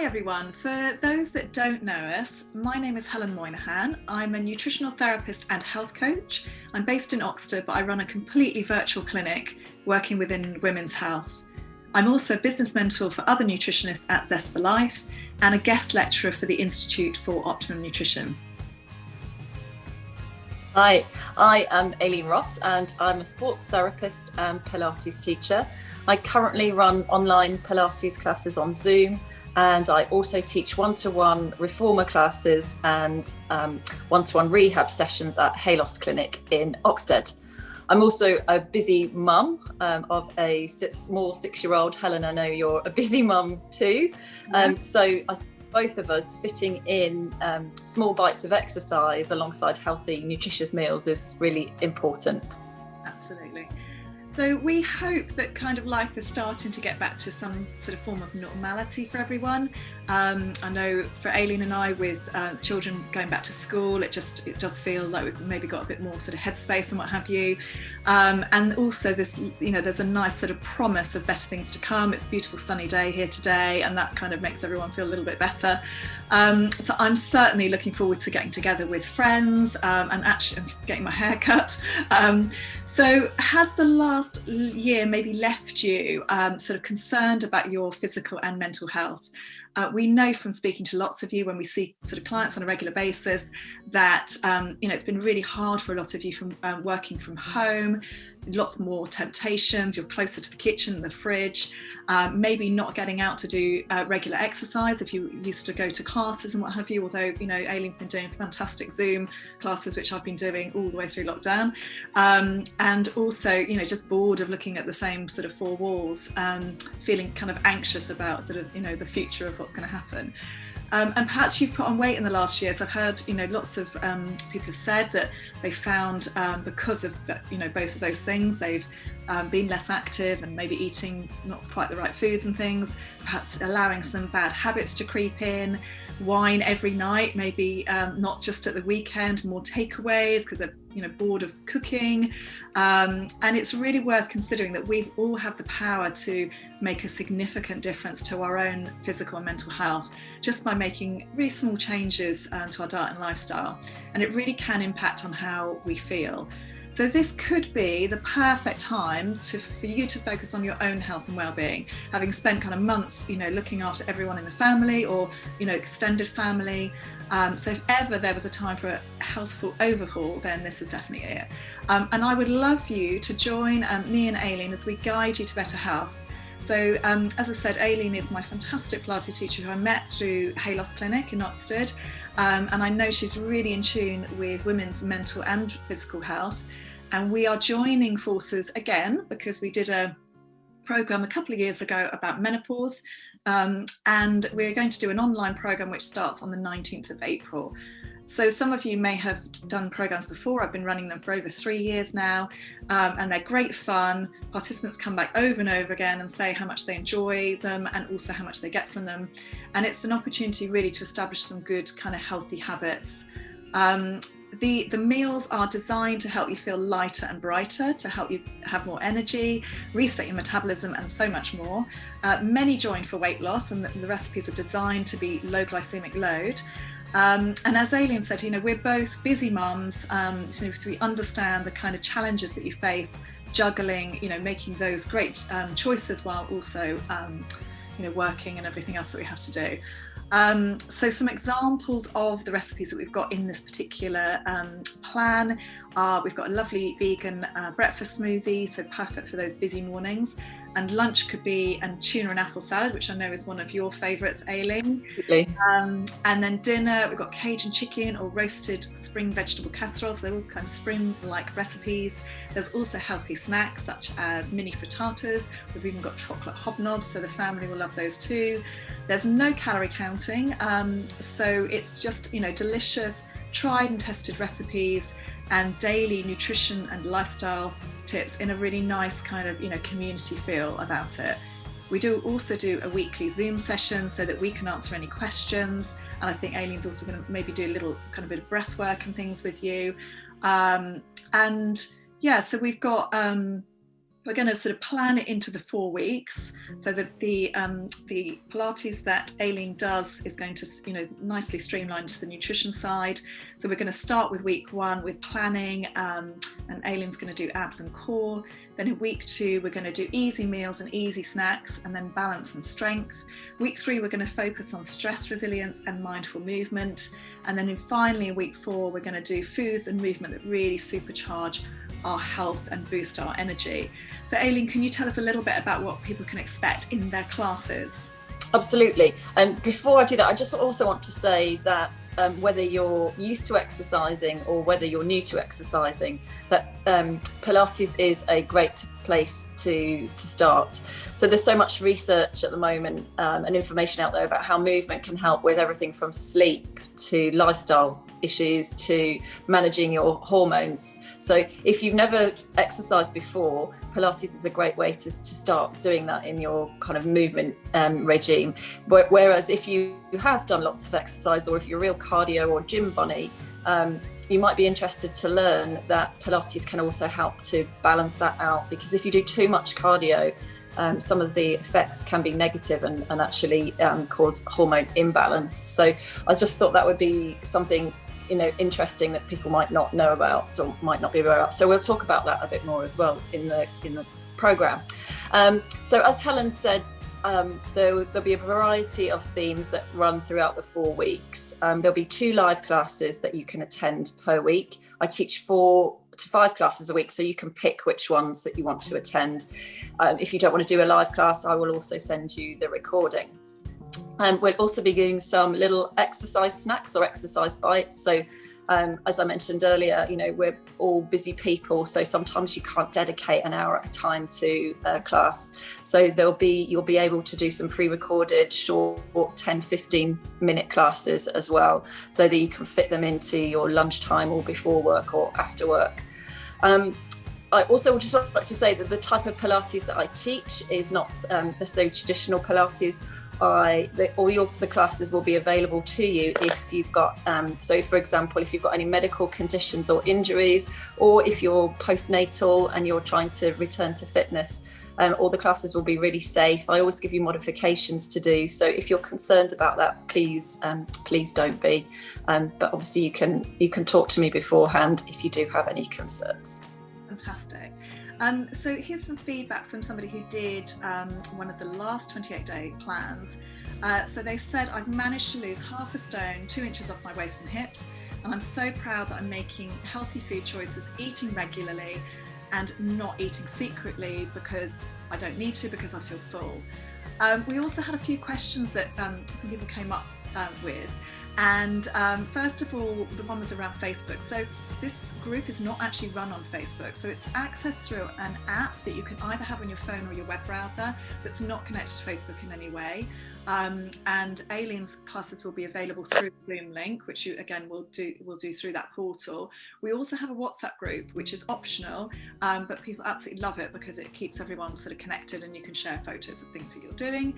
Hi everyone. For those that don't know us, my name is Helen Moynihan. I'm a nutritional therapist and health coach. I'm based in Oxford, but I run a completely virtual clinic working within women's health. I'm also a business mentor for other nutritionists at Zest for Life and a guest lecturer for the Institute for Optimum Nutrition. Hi, I am Aileen Ross and I'm a sports therapist and Pilates teacher. I currently run online Pilates classes on Zoom, and I also teach one-to-one reformer classes and one-to-one rehab sessions at Halos Clinic in Oxted. I'm also a busy mum of a small 6-year-old. Helen, I know you're a busy mum too. So I think both of us fitting in small bites of exercise alongside healthy, nutritious meals is really important. Absolutely. So we hope that kind of life is starting to get back to some sort of form of normality for everyone. I know for Aileen and I, with children going back to school, it does feel like we've maybe got a bit more sort of headspace and what have you. And also this, there's a nice sort of promise of better things to come. It's a beautiful sunny day here today, and that kind of makes everyone feel a little bit better. So I'm certainly looking forward to getting together with friends and actually getting my hair cut. So has the last year maybe left you sort of concerned about your physical and mental health? We know from speaking to lots of you when we see sort of clients on a regular basis that it's been really hard for a lot of you from working from home, lots more temptations, you're closer to the kitchen and the fridge, maybe not getting out to do regular exercise if you used to go to classes and what have you, although Aileen's been doing fantastic Zoom classes, which I've been doing all the way through lockdown, and also just bored of looking at the same sort of four walls, feeling kind of anxious about sort of the future of what's going to happen. And perhaps you've put on weight in the last years. I've heard, lots of people have said that they found because of, both of those things, they've been less active and maybe eating not quite the right foods and things, perhaps allowing some bad habits to creep in, wine every night, maybe not just at the weekend, more takeaways because they're bored of cooking. And it's really worth considering that we all have the power to make a significant difference to our own physical and mental health just by making really small changes to our diet and lifestyle. And it really can impact on how we feel. So this could be the perfect time for you to focus on your own health and well-being, having spent kind of months, looking after everyone in the family or, extended family. So if ever there was a time for a healthful overhaul, then this is definitely it. And I would love you to join me and Aileen as we guide you to better health. So as I said, Aileen is my fantastic Pilates teacher who I met through Halos Clinic in Oxford. And I know she's really in tune with women's mental and physical health. And we are joining forces again because we did a program a couple of years ago about menopause. And we're going to do an online program which starts on the 19th of April. So some of you may have done programs before. I've been running them for over 3 years now, and they're great fun. Participants come back over and over again and say how much they enjoy them and also how much they get from them. And it's an opportunity really to establish some good kind of healthy habits. The meals are designed to help you feel lighter and brighter, to help you have more energy, reset your metabolism, and so much more. Many join for weight loss, and the recipes are designed to be low glycemic load. And as Aileen said, we're both busy mums, so we understand the kind of challenges that you face juggling, making those great choices while also, working and everything else that we have to do. So some examples of the recipes that we've got in this particular plan are, we've got a lovely vegan breakfast smoothie, so perfect for those busy mornings. And lunch could be a tuna and apple salad, which I know is one of your favourites, Aileen. And then dinner, we've got Cajun chicken or roasted spring vegetable casseroles. They're all kind of spring-like recipes. There's also healthy snacks such as mini frittatas. We've even got chocolate hobnobs, so the family will love those too. There's no calorie counting, so it's just delicious, tried and tested recipes and daily nutrition and lifestyle tips in a really nice kind of community feel about it. We also do a weekly Zoom session so that we can answer any questions, and I think Aileen's also going to maybe do a little kind of bit of breath work and things with you. So we've got We're going to sort of plan it into the 4 weeks, so that the Pilates that Aileen does is going to, nicely streamline to the nutrition side. So we're going to start with week 1 with planning, and Aileen's going to do abs and core. Then in week 2, we're going to do easy meals and easy snacks, and then balance and strength. Week 3, we're going to focus on stress resilience and mindful movement. And then finally, in week 4, we're going to do foods and movement that really supercharge our health and boost our energy. So Aileen, can you tell us a little bit about what people can expect in their classes? Absolutely. And before I do that, I just also want to say that whether you're used to exercising or whether you're new to exercising, that Pilates is a great place to start. So there's so much research at the moment and information out there about how movement can help with everything from sleep to lifestyle issues to managing your hormones. So if you've never exercised before, Pilates is a great way to start doing that in your kind of movement regime. Whereas if you have done lots of exercise, or if you're a real cardio or gym bunny, you might be interested to learn that Pilates can also help to balance that out, because if you do too much cardio, some of the effects can be negative and actually cause hormone imbalance. So I just thought that would be something interesting that people might not know about or might not be aware of. So we'll talk about that a bit more as well in the program. So as Helen said, there'll be a variety of themes that run throughout the 4 weeks. There'll be 2 live classes that you can attend per week. I teach 4 to 5 classes a week, so you can pick which ones that you want to attend. If you don't want to do a live class, I will also send you the recording. And we'll also be doing some little exercise snacks or exercise bites. So as I mentioned earlier, we're all busy people, so sometimes you can't dedicate an hour at a time to a class. So you'll be able to do some pre-recorded short 10-15 minute classes as well, so that you can fit them into your lunchtime or before work or after work. I also would just like to say that the type of Pilates that I teach is not necessarily traditional Pilates. The classes will be available to you if you've got, so for example, if you've got any medical conditions or injuries, or if you're postnatal and you're trying to return to fitness, all the classes will be really safe. I always give you modifications to do. So if you're concerned about that, please don't be. But obviously you can talk to me beforehand if you do have any concerns. Fantastic. So here's some feedback from somebody who did one of the last 28-day plans. So they said, I've managed to lose half a stone, 2 inches off my waist and hips, and I'm so proud that I'm making healthy food choices, eating regularly and not eating secretly because I don't need to, because I feel full. We also had a few questions that some people came up with. And first of all, the one was around Facebook. So this group is not actually run on Facebook. So it's accessed through an app that you can either have on your phone or your web browser that's not connected to Facebook in any way. And Aileen's classes will be available through the Zoom link, which you again will do through that portal. We also have a WhatsApp group, which is optional, but people absolutely love it because it keeps everyone sort of connected and you can share photos of things that you're doing.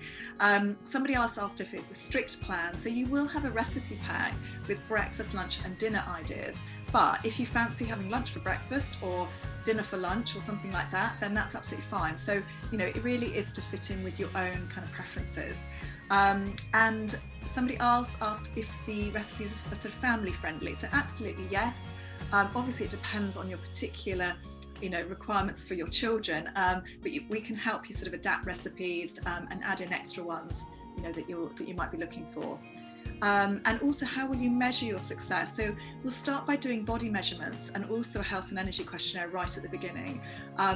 Somebody else asked if it's a strict plan. So you will have a recipe pack with breakfast, lunch and dinner ideas. But if you fancy having lunch for breakfast or dinner for lunch or something like that, then that's absolutely fine. So, it really is to fit in with your own kind of preferences. And somebody else asked if the recipes are sort of family friendly. So absolutely yes. Obviously it depends on your particular requirements for your children, but we can help you sort of adapt recipes and add in extra ones that you might be looking for. And also, how will you measure your success? So we'll start by doing body measurements and also a health and energy questionnaire right at the beginning.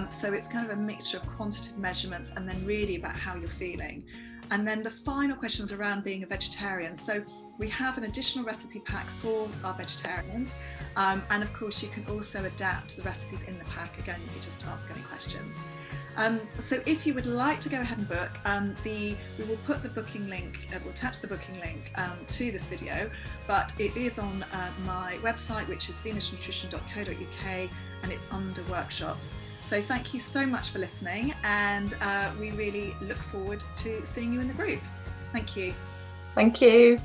So it's kind of a mixture of quantitative measurements and then really about how you're feeling. And then the final question was around being a vegetarian. So we have an additional recipe pack for our vegetarians. And of course, you can also adapt the recipes in the pack. Again, you just ask any questions. So if you would like to go ahead and book, we will put the booking link, we'll attach the booking link to this video, but it is on my website, which is venusnutrition.co.uk, and it's under workshops. So thank you so much for listening, and we really look forward to seeing you in the group. Thank you. Thank you.